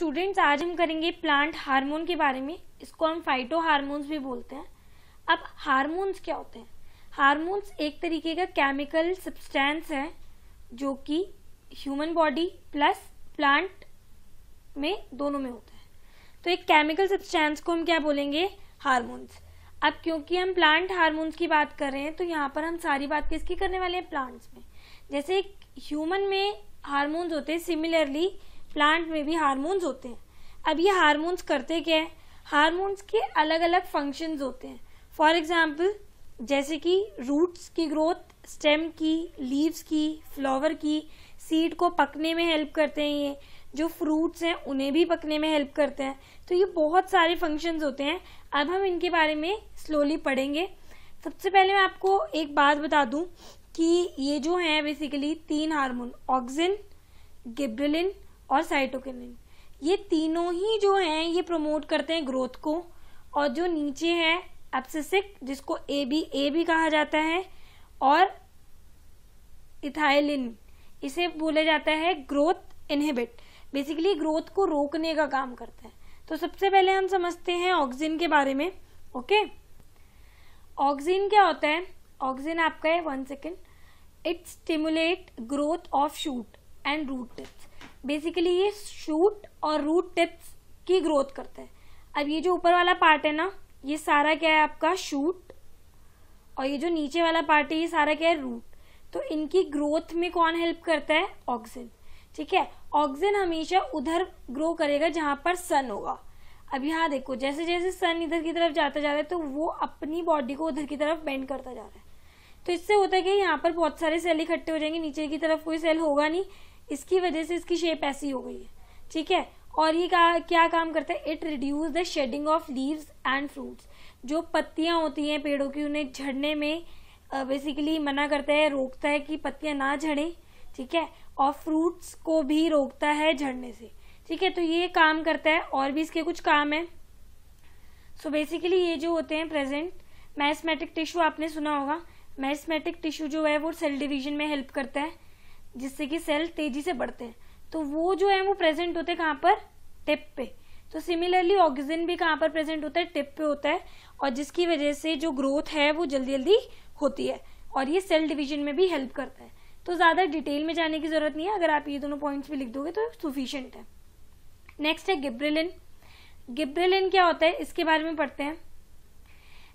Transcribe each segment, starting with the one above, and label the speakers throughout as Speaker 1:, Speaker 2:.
Speaker 1: Students आज हम करेंगे प्लांट हार्मोन के बारे में। इसको हम फाइटो हार्मोन्स भी बोलते हैं। अब हार्मोन्स क्या होते हैं? हार्मोन्स एक तरीके का केमिकल सब्सटेंस है जो कि ह्यूमन बॉडी प्लस प्लांट में दोनों में होता है। तो एक केमिकल सब्सटेंस को हम क्या बोलेंगे? हार्मोन्स। अब क्योंकि हम प्लांट हार्मोन्स की बात कर रहे हैं तो यहाँ पर हम सारी बात किसकी करने वाले हैं? प्लांट्स में। जैसे ह्यूमन में हार्मोन्स होते हैं, सिमिलरली प्लांट में भी हार्मोन्स होते हैं। अब ये हार्मोन्स करते क्या है? हार्मोन्स के अलग अलग फंक्शंस होते हैं। फॉर एग्जांपल जैसे कि रूट्स की ग्रोथ, स्टेम की, लीव्स की, फ्लावर की, सीड को पकने में हेल्प करते हैं। ये जो फ्रूट्स हैं उन्हें भी पकने में हेल्प करते हैं। तो ये बहुत सारे फंक्शंस होते हैं। अब हम इनके बारे में स्लोली पढ़ेंगे। सबसे पहले मैं आपको एक बात बता दूं कि ये जो है बेसिकली 3 हार्मोन, ऑक्सिन, गिबरेलिन और साइटोकिनिन, ये तीनों ही जो हैं ये प्रमोट करते हैं ग्रोथ को। और जो नीचे है एब्सिसिक, जिसको ए बी कहा जाता है, और इथाइलिन, इसे बोला जाता है ग्रोथ इनहिबिट। बेसिकली ग्रोथ को रोकने का काम करता है। तो सबसे पहले हम समझते हैं ऑक्सिन के बारे में। ओके, ऑक्सिन क्या होता है? ऑक्सिन आपका है, 1 second, it stimulate growth of shoot and root tips. Basically ये शूट और रूट टिप्स की ग्रोथ करता है। अब ये जो ऊपर वाला पार्ट है ना, ये सारा क्या है आपका? शूट। और ये जो नीचे वाला पार्ट है ये सारा क्या है? रूट। तो इनकी ग्रोथ में कौन हेल्प करता है? ऑक्सिन। ठीक है, ऑक्सिन हमेशा उधर ग्रो करेगा जहां पर सन होगा। अब यहाँ देखो, जैसे जैसे सन इधर की तरफ जाता जा रहा है तो वो अपनी बॉडी को उधर की तरफ बेंड करता जा रहा है। तो इससे होता है कि यहाँ पर बहुत सारे सेल इकट्ठे हो जाएंगे, नीचे की तरफ कोई सेल होगा नहीं। इसकी वजह से इसकी शेप ऐसी हो गई है। ठीक है, और ये क्या काम करता है? It reduce the shedding of leaves and fruits. जो पत्तियां होती हैं पेड़ों की, उन्हें झड़ने में बेसिकली मना करता है, रोकता है कि पत्तियां ना झड़े। ठीक है, और फ्रूट्स को भी रोकता है झड़ने से। ठीक है, तो ये काम करता है। और भी इसके कुछ काम है। सो बेसिकली ये जो होते हैं प्रेजेंट, मेरिस्टेमेटिक टिश्यू आपने सुना होगा। मेरिस्टेमेटिक टिश्यू जो है वो सेल डिवीजन में हेल्प करता है, जिससे कि सेल तेजी से बढ़ते हैं। तो वो जो है वो प्रेजेंट होते हैं कहाँ पर? टिप पे। तो सिमिलरली ऑक्सिन भी कहाँ पर प्रेजेंट होता है? टिप पे होता है। और जिसकी वजह से जो ग्रोथ है वो जल्दी जल्दी होती है। और ये सेल डिवीजन में भी हेल्प करता है। तो ज्यादा डिटेल में जाने की जरूरत नहीं है, अगर आप ये दोनों पॉइंट्स भी लिख दोगे तो सफिशिएंट है। नेक्स्ट है गिबरेलिन। गिबरेलिन क्या होता है इसके बारे में पढ़ते हैं।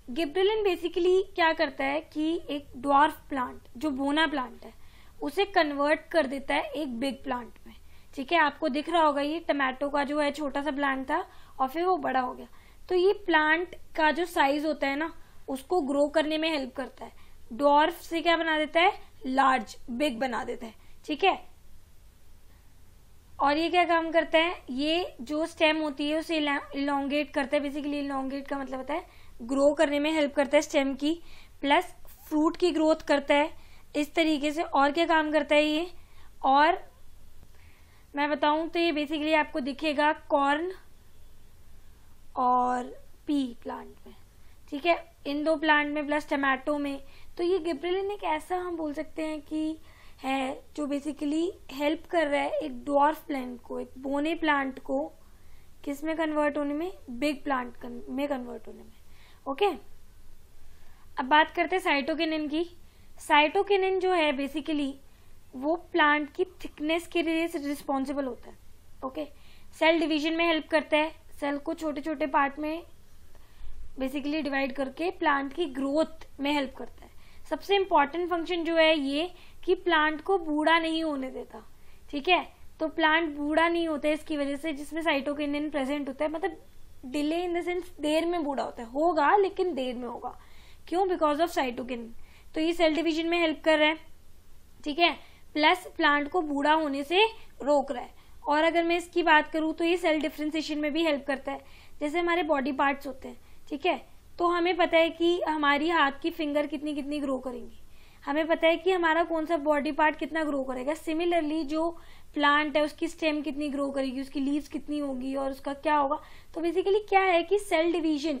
Speaker 1: गिबरेलिन बेसिकली क्या करता है कि एक ड्वार्फ प्लांट, जो बोना प्लांट है, उसे कन्वर्ट कर देता है एक बिग प्लांट में। ठीक है, आपको दिख रहा होगा ये टमाटो का जो है छोटा सा प्लांट था और फिर वो बड़ा हो गया। तो ये प्लांट का जो साइज होता है ना, उसको ग्रो करने में हेल्प करता है। ड्वार्फ से क्या बना देता है? लार्ज, बिग बना देता है। ठीक है, और ये क्या काम करता है? ये जो स्टेम होती है उसे इलोंगेट करता है। बेसिकली इलोंगेट का मतलब होता है ग्रो करने में हेल्प करता है स्टेम की, प्लस फ्रूट की ग्रोथ करता है इस तरीके से। और क्या काम करता है ये? और मैं बताऊं तो ये बेसिकली आपको दिखेगा कॉर्न और पी प्लांट में। ठीक है, इन 2 प्लांट में प्लस टमाटो में। तो ये गिबरेलिन एक ऐसा हम बोल सकते हैं कि है जो बेसिकली हेल्प कर रहा है एक ड्वार्फ प्लांट को, एक बोने प्लांट को किस में कन्वर्ट होने में? बिग प्लांट में कन्वर्ट होने में। ओके, अब बात करते हैं साइटोकिनिन की। साइटोकिनिन जो है बेसिकली वो प्लांट की थिकनेस के लिए रिस्पॉन्सिबल होता है। ओके, सेल डिवीजन में हेल्प करता है। सेल को छोटे छोटे पार्ट में बेसिकली डिवाइड करके प्लांट की ग्रोथ में हेल्प करता है। सबसे इंपॉर्टेंट फंक्शन जो है ये कि प्लांट को बूढ़ा नहीं होने देता। ठीक है, तो प्लांट बूढ़ा नहीं होता है इसकी वजह से, जिसमें साइटोकिनिन प्रेजेंट होता है। मतलब delay in the sense there में बूढ़ा होता है, होगा लेकिन देर में होगा। क्यों? Because of cytokinin. तो ये सेल डिवीजन में हेल्प कर रहा है। ठीक है, प्लस प्लांट को बूढ़ा होने से रोक रहा है। और अगर मैं इसकी बात करूं तो ये सेल डिफरेंशिएशन में भी हेल्प करता है। जैसे हमारे बॉडी पार्ट्स होते हैं, ठीक है, तो हमें पता है कि हमारी हाथ की फिंगर कितनी कितनी ग्रो करेंगी, हमें पता है कि हमारा कौन सा बॉडी पार्ट कितना ग्रो करेगा। सिमिलरली जो प्लांट है उसकी स्टेम कितनी ग्रो करेगी, उसकी लीव्स कितनी होगी और उसका क्या होगा। तो बेसिकली क्या है कि सेल डिवीजन,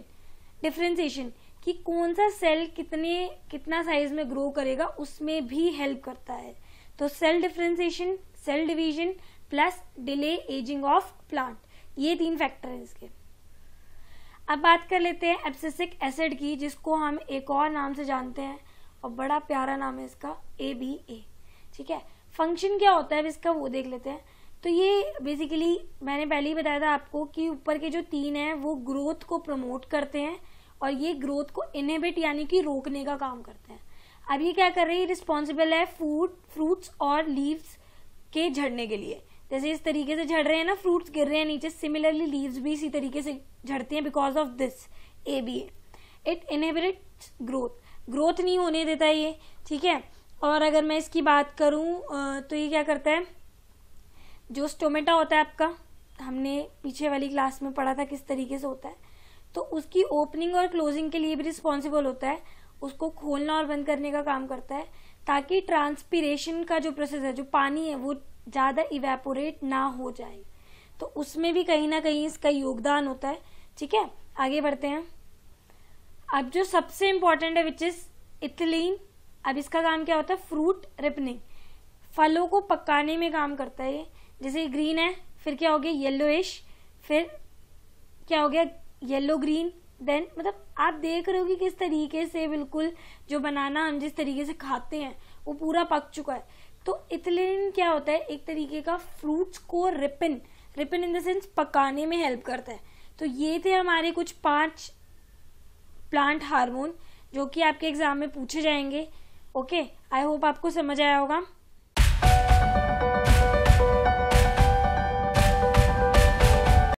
Speaker 1: डिफरेंशिएशन, कि कौन सा सेल कितना साइज में ग्रो करेगा उसमें भी हेल्प करता है। तो cell differentiation, cell division plus delay ageing of plant, ये 3 फैक्टर हैं इसके। अब बात कर लेते हैं एब्सिसिक एसिड की, जिसको हम एक और नाम से जानते हैं और बड़ा प्यारा नाम है इसका ABA। ठीक है, फंक्शन क्या होता है इसका वो देख लेते हैं। तो ये बेसिकली मैंने पहले ही बताया था आपको कि ऊपर के जो 3 हैं वो ग्रोथ को प्रमोट करते हैं और ये ग्रोथ को इनहिबिट यानी कि रोकने का काम करते हैं। अब ये क्या कर रही है, रिस्पॉन्सिबल है फ्रूट्स और लीव्स के झड़ने के लिए। जैसे इस तरीके से झड़ रहे हैं ना, फ्रूट्स गिर रहे हैं नीचे, सिमिलरली लीव्स भी इसी तरीके से झड़ती हैं because of this ABA। It inhibits growth नहीं होने देता ये। ठीक है, और अगर मैं इसकी बात करूं तो ये क्या करता है, जो स्टोमेटा होता है आपका, हमने पीछे वाली क्लास में पढ़ा था किस तरीके से होता है, तो उसकी ओपनिंग और क्लोजिंग के लिए भी रिस्पॉन्सिबल होता है। उसको खोलना और बंद करने का काम करता है ताकि ट्रांसपीरेशन का जो प्रोसेस है, जो पानी है वो ज़्यादा इवेपोरेट ना हो जाए। तो उसमें भी कहीं ना कहीं इसका योगदान होता है। ठीक है, आगे बढ़ते हैं। अब जो सबसे इम्पोर्टेंट है विच इज इथिलीन। अब इसका काम क्या होता है, फ्रूट रिपनिंग, फलों को पकाने में काम करता है ये। जैसे ग्रीन है, फिर क्या हो गया येलोइश, फिर क्या हो गया येलो ग्रीन, देन मतलब आप देख रहे हो कि किस तरीके से बिल्कुल जो बनाना हम जिस तरीके से खाते हैं वो पूरा पक चुका है। तो इथिलीन क्या होता है, एक तरीके का फ्रूट्स को रिपन इन द सेंस पकाने में हेल्प करता है। तो ये थे हमारे कुछ 5 प्लांट हार्मोन जो कि आपके एग्जाम में पूछे जाएंगे। ओके, आई होप आपको समझ आया होगा।